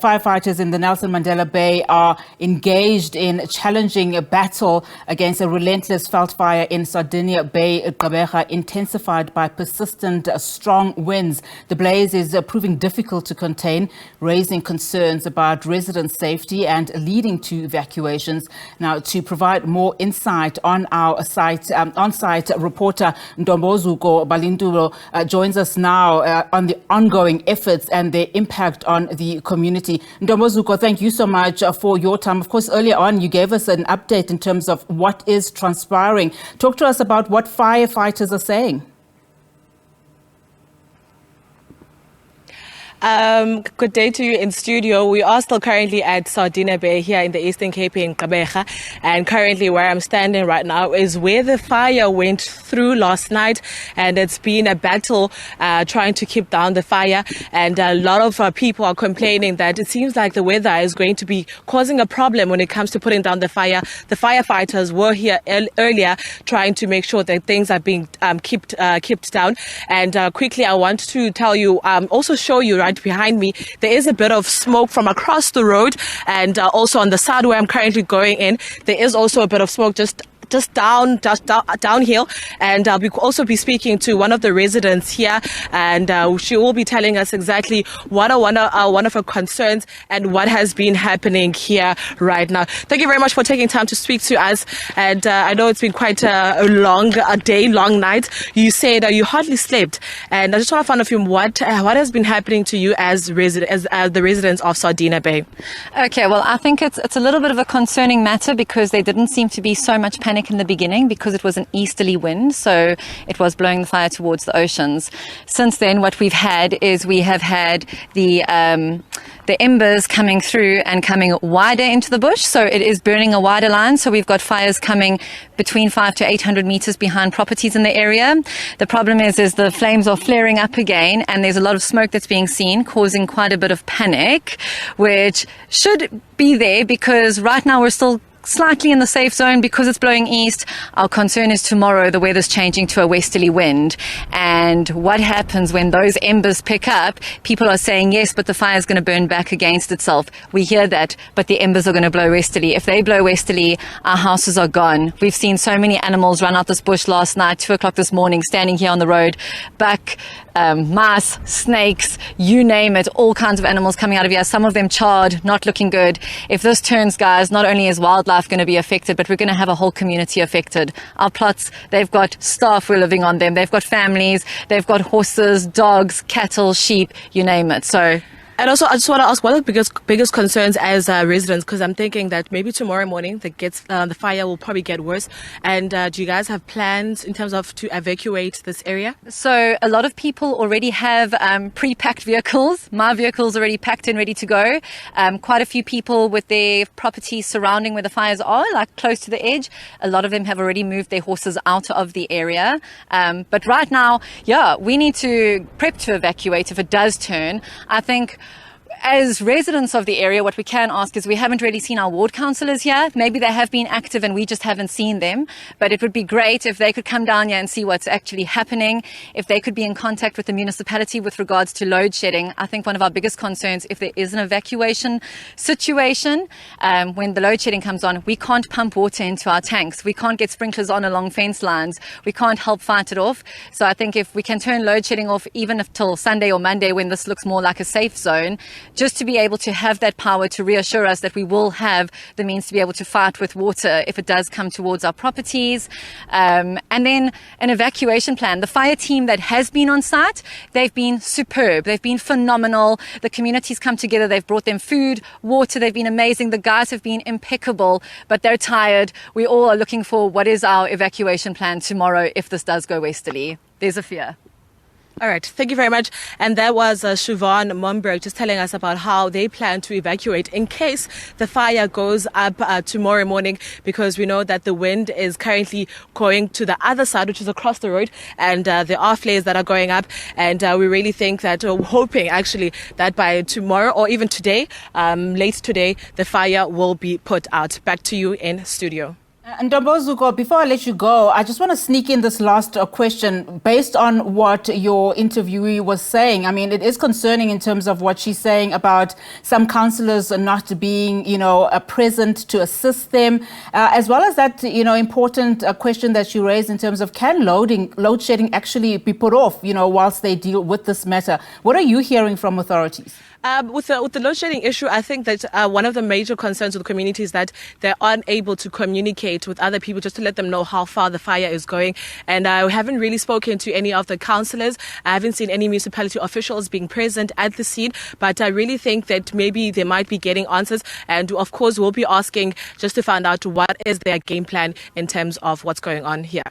Firefighters in the Nelson Mandela Bay are engaged in challenging a battle against a relentless veld fire in Sardinia Bay, Gqeberha, intensified by persistent strong winds. The blaze is proving difficult to contain, raising concerns about resident safety and leading to evacuations. Now, to provide more insight on our on-site reporter Ntombozuko Balintulo joins us now on the ongoing efforts and their impact on the community. Ntombozuko, thank you so much for your time. Of course, earlier on, you gave us an update in terms of what is transpiring. Talk to us about what firefighters are saying. Good day to you in studio. We are still currently at Sardinia Bay here in the Eastern Cape in Gqeberha, and currently where I'm standing right now is where the fire went through last night, and it's been a battle trying to keep down the fire, and a lot of people are complaining that it seems like the weather is going to be causing a problem when it comes to putting down the fire. The firefighters were here earlier trying to make sure that things are being kept down, and quickly I want to tell you, also show you right behind me, there is a bit of smoke from across the road, and also on the side where I'm currently going in, there is also a bit of smoke just downhill, and we'll also be speaking to one of the residents here, and she will be telling us exactly what are one of her concerns and what has been happening here right now. Thank you very much for taking time to speak to us, and I know it's been quite a long night. You said you hardly slept, and I just want to find out from what has been happening to you as the residents of Sardinia Bay. Okay, well, I think it's a little bit of a concerning matter because there didn't seem to be so much panic in the beginning because it was an easterly wind, so it was blowing the fire towards the oceans. Since then, what we've had is we have had the embers coming through and coming wider into the bush, so it is burning a wider line. So we've got fires coming between 500 to 800 meters behind properties in the area. The problem is the flames are flaring up again, and there's a lot of smoke that's being seen, causing quite a bit of panic, which should be there because right now we're still slightly in the safe zone because it's blowing east. Our concern is tomorrow the weather's changing to a westerly wind, and what happens when those embers pick up? People are saying yes, but the fire is going to burn back against itself. We hear that, but the embers are going to blow westerly. If they blow westerly, our houses are gone. We've seen so many animals run out this bush last night, 2 o'clock this morning, standing here on the road. Buck, mice, snakes, you name it, all kinds of animals coming out of here. Some of them charred, not looking good. If this turns, guys, not only is wildlife going to be affected, but we're going to have a whole community affected. Our plots, they've got staff who are living on them. They've got families. They've got horses, dogs, cattle, sheep, you name it. So. And also, I just want to ask, what are the biggest concerns as residents? Because I'm thinking that maybe tomorrow morning the fire will probably get worse. And do you guys have plans in terms of to evacuate this area? So a lot of people already have pre-packed vehicles. My vehicle's already packed and ready to go. Quite a few people with their properties surrounding where the fires are, like close to the edge. A lot of them have already moved their horses out of the area. But right now, we need to prep to evacuate if it does turn. I think as residents of the area, what we can ask is we haven't really seen our ward councillors here. Maybe they have been active and we just haven't seen them. But it would be great if they could come down here and see what's actually happening, if they could be in contact with the municipality with regards to load shedding. I think one of our biggest concerns, if there is an evacuation situation, when the load shedding comes on, we can't pump water into our tanks. We can't get sprinklers on along fence lines. We can't help fight it off. So I think if we can turn load shedding off even till Sunday or Monday when this looks more like a safe zone, just to be able to have that power to reassure us that we will have the means to be able to fight with water if it does come towards our properties. And then an evacuation plan. The fire team that has been on site, they've been superb. They've been phenomenal. The community's come together. They've brought them food, water. They've been amazing. The guys have been impeccable, but they're tired. We all are looking for what is our evacuation plan tomorrow if this does go westerly. There's a fear. All right. Thank you very much. And that was Siobhan Momberg just telling us about how they plan to evacuate in case the fire goes up tomorrow morning, because we know that the wind is currently going to the other side, which is across the road, and there are flares that are going up. And we really think that, hoping actually that by tomorrow or even today, late today, the fire will be put out. Back to you in studio. And Ntombozuko, before I let you go, I just want to sneak in this last question based on what your interviewee was saying. I mean, it is concerning in terms of what she's saying about some councillors not being, present to assist them, as well as that, important question that you raised in terms of can load shedding actually be put off, whilst they deal with this matter. What are you hearing from authorities? With the load shedding issue, I think that one of the major concerns with the community is that they're unable to communicate with other people just to let them know how far the fire is going. And I haven't really spoken to any of the councillors. I haven't seen any municipality officials being present at the scene. But I really think that maybe they might be getting answers. And of course, we'll be asking just to find out what is their game plan in terms of what's going on here.